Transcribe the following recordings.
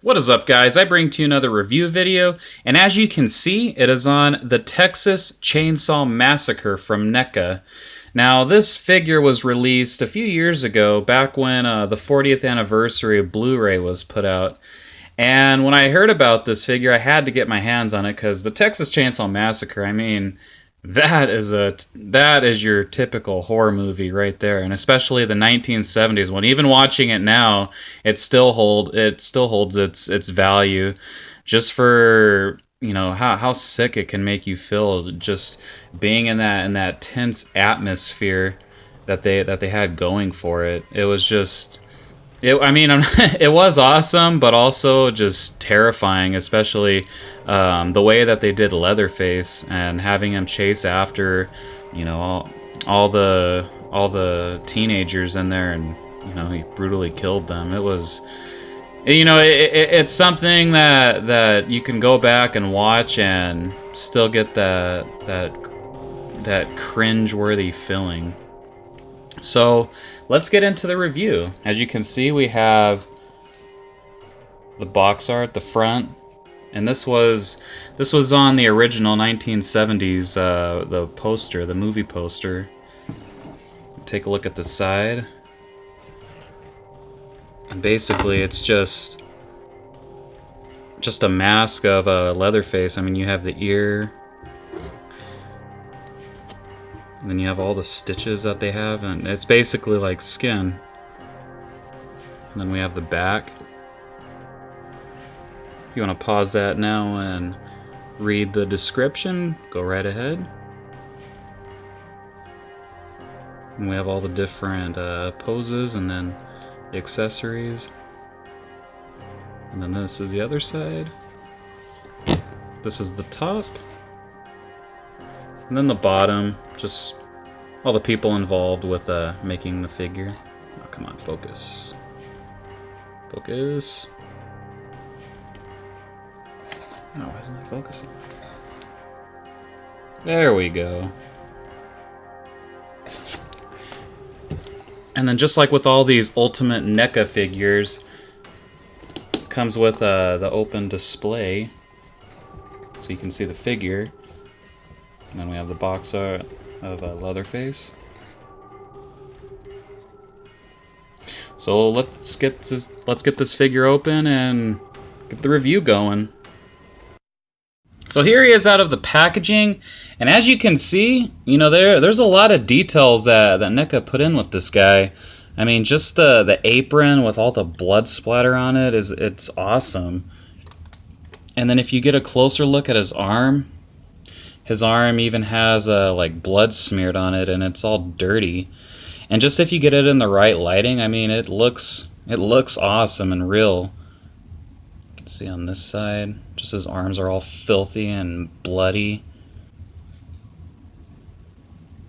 What is up, guys? I bring to you another review video, and as you can see, it is on the Texas Chainsaw Massacre from Neca. Now, this figure was released a few years ago, back when the 40th anniversary of Blu-ray was put out. And when I heard about this figure, I had to get my hands on it because the Texas Chainsaw Massacre, I mean, that is your typical horror movie right there, and especially the 1970s one. Even watching it now, it still holds its value, just for how sick it can make you feel just being in that tense atmosphere that they had going for it. It was just I mean, it was awesome, but also just terrifying, especially the way that they did Leatherface and having him chase after, all the teenagers in there, and he brutally killed them. It was, it's something that you can go back and watch and still get that cringe-worthy feeling. So let's get into the review. As you can see, we have the box art, the front, and this was on the original 1970s the poster, the movie poster. Take a look at the side, and basically it's just a mask of a Leatherface. I mean, you have the ear, and then you have all the stitches that they have, and it's basically like skin. And then we have the back. If you want to pause that now and read the description, go right ahead. And we have all the different poses, and then the accessories. And then this is the other side. This is the top. And then the bottom, just all the people involved with making the figure. Oh, come on, focus. Focus. Oh, why isn't it focusing? There we go. And then just like with all these Ultimate NECA figures, comes with the open display, so you can see the figure. And then we have the box art of Leatherface. So let's get this figure open and get the review going. So here he is out of the packaging, and as you can see, there's a lot of details that NECA put in with this guy. I mean, just the apron with all the blood splatter on it's awesome. And then if you get a closer look at his arm even has like blood smeared on it, and it's all dirty. And just if you get it in the right lighting, I mean, it looks awesome and real. You can see on this side, just his arms are all filthy and bloody.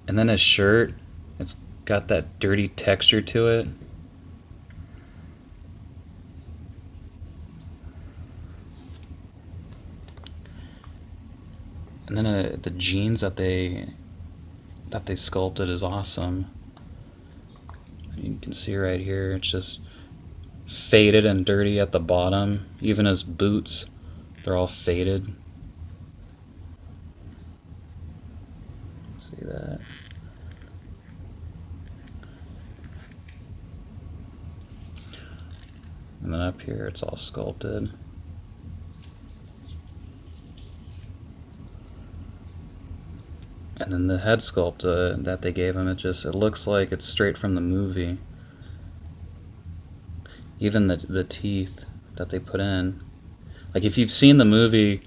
And then his shirt, it's got that dirty texture to it. And then the jeans that they sculpted is awesome. You can see right here, it's just faded and dirty at the bottom. Even his boots, they're all faded. See that? And then up here, it's all sculpted. And then the head sculpt that they gave him, it looks like it's straight from the movie. Even the teeth that they put in. Like, if you've seen the movie,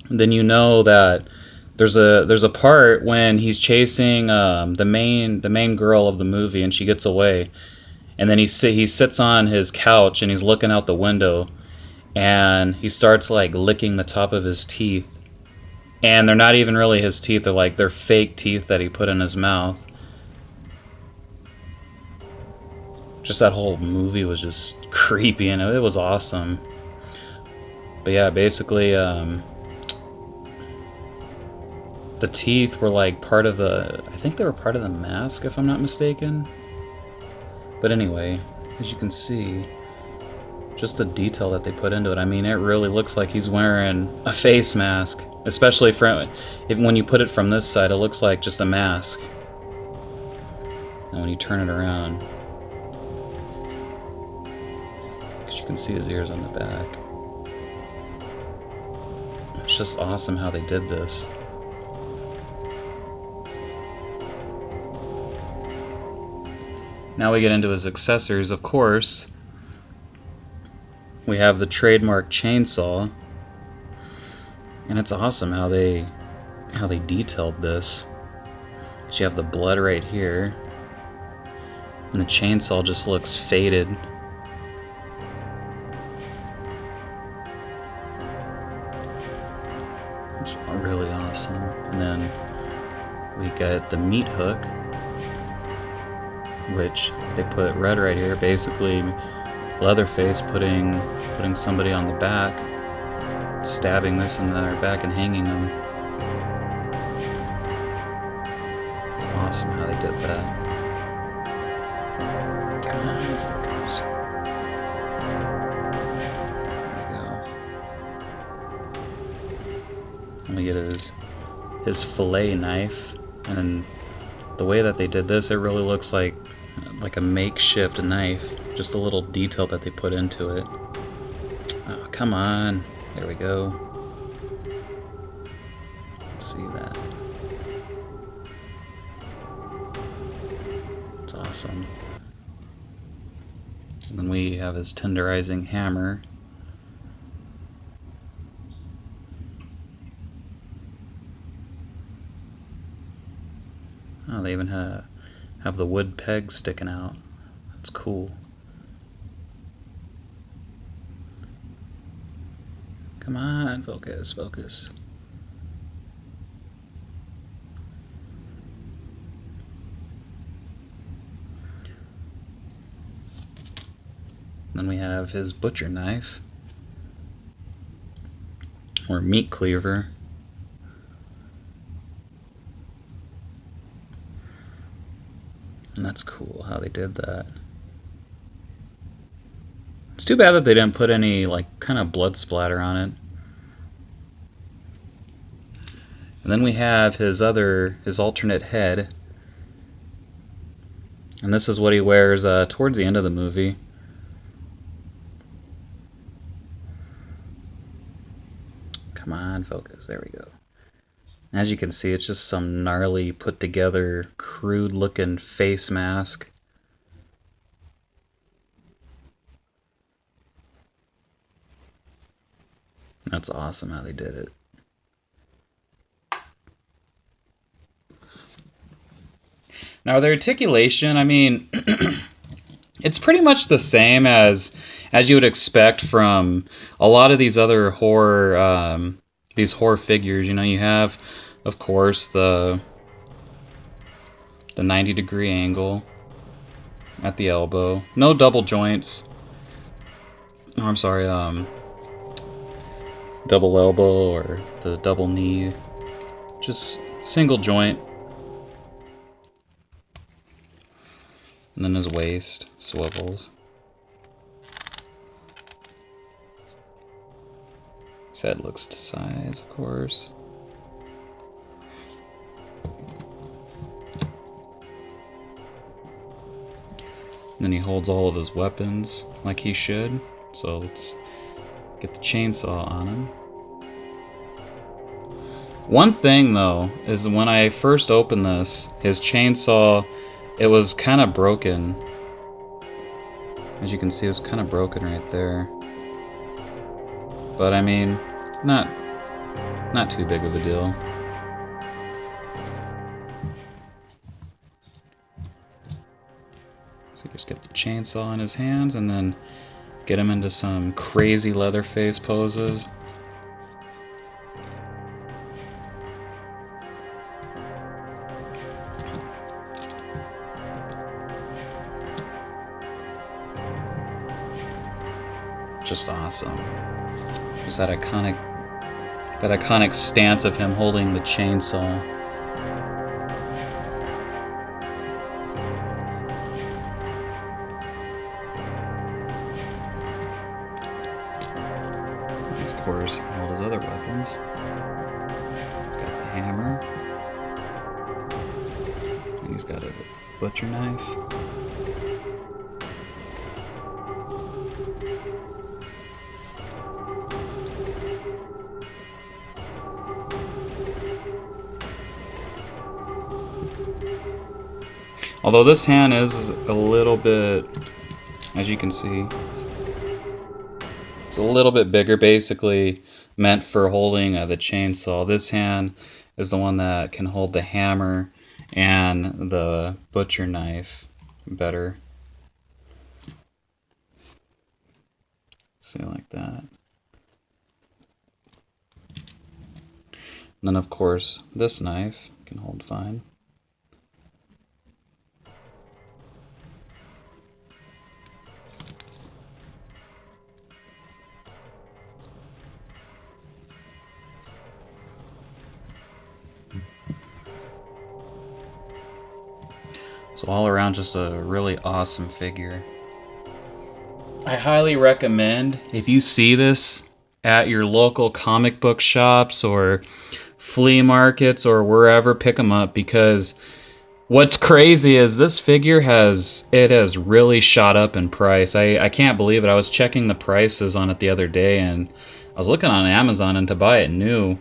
then you know that there's a part when he's chasing the main girl of the movie, and she gets away, and then he sits on his couch and he's looking out the window, and he starts like licking the top of his teeth. And they're not even really his teeth, they're fake teeth that he put in his mouth. Just that whole movie was just creepy, and it was awesome. But yeah, basically, the teeth were like part of I think they were part of the mask, if I'm not mistaken. But anyway, as you can see, just the detail that they put into it. I mean, it really looks like he's wearing a face mask, especially when you put it from this side, it looks like just a mask. And when you turn it around, because you can see his ears on the back. It's just awesome how they did this. Now we get into his accessories, of course. We have the trademark chainsaw. And it's awesome how they detailed this. So you have the blood right here. And the chainsaw just looks faded. It's really awesome. And then we got the meat hook, which they put red right here. Basically, Leatherface putting somebody on the back, stabbing this in their back and hanging them. It's awesome how they did that. Come on, focus. There we go. And we get his fillet knife, and the way that they did this, it really looks like a makeshift knife. Just a little detail that they put into it. Oh, come on. There we go. Let's see that. It's awesome. And then we have his tenderizing hammer. Oh, they even have the wood pegs sticking out. That's cool. Come on, focus, focus. Then we have his butcher knife, or meat cleaver. And that's cool how they did that. It's too bad that they didn't put any kind of blood splatter on it. And then we have his alternate head. And this is what he wears towards the end of the movie. Come on, focus. There we go. As you can see, it's just some gnarly, put together, crude looking face mask. That's awesome how they did it. Now the articulation, I mean, it's pretty much the same as you would expect from a lot of these other horror figures. You know, you have, of course, the 90-degree angle at the elbow. No double joints. Oh, I'm sorry, double elbow or the double knee. Just single joint. And then his waist swivels. His head looks to size, of course. And then he holds all of his weapons like he should. So let's get the chainsaw on him. One thing though is when I first opened this, his chainsaw, it was kind of broken. As you can see, it was kind of broken right there. But I mean, not too big of a deal. So just get the chainsaw in his hands and then get him into some crazy Leatherface poses. Just awesome. Just that iconic stance of him holding the chainsaw. course, all his other weapons. He's got the hammer. And he's got a butcher knife. Although this hand is a little bit, as you can see, it's a little bit bigger, basically meant for holding the chainsaw. This hand is the one that can hold the hammer and the butcher knife better. See, like that. And then of course this knife can hold fine. So all around, just a really awesome figure. I highly recommend, if you see this at your local comic book shops or flea markets or wherever, pick them up, because what's crazy is this figure has really shot up in price. I can't believe it. I was checking the prices on it the other day, and I was looking on Amazon, and to buy it new,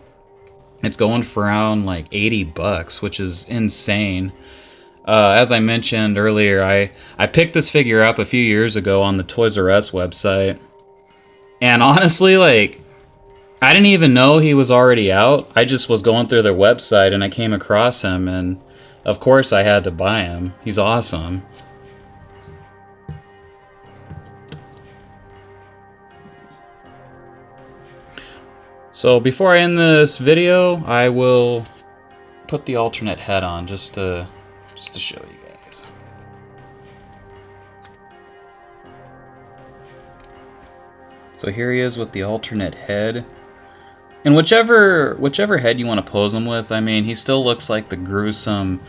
it's going for around like $80, which is insane. As I mentioned earlier, I picked this figure up a few years ago on the Toys R Us website. And honestly, like, I didn't even know he was already out. I just was going through their website and I came across him, and of course I had to buy him. He's awesome. So before I end this video, I will put the alternate head on just to show you guys. So here he is with the alternate head. And whichever head you want to pose him with, I mean, he still looks like the gruesome,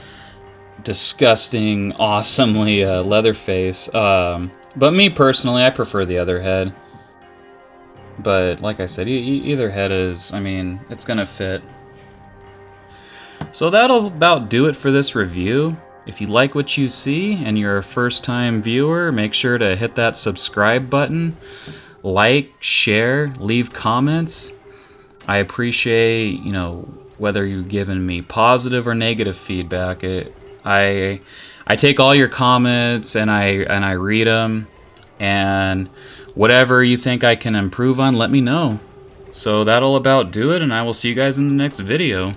disgusting, awesomely Leatherface. But me personally, I prefer the other head. But like I said, either head is, I mean, it's gonna fit. So that'll about do it for this review. If you like what you see and you're a first-time viewer, make sure to hit that subscribe button, like, share, leave comments. I appreciate, you know, whether you've given me positive or negative feedback. I take all your comments and I read them, and whatever you think I can improve on, let me know. So that'll about do it, and I will see you guys in the next video.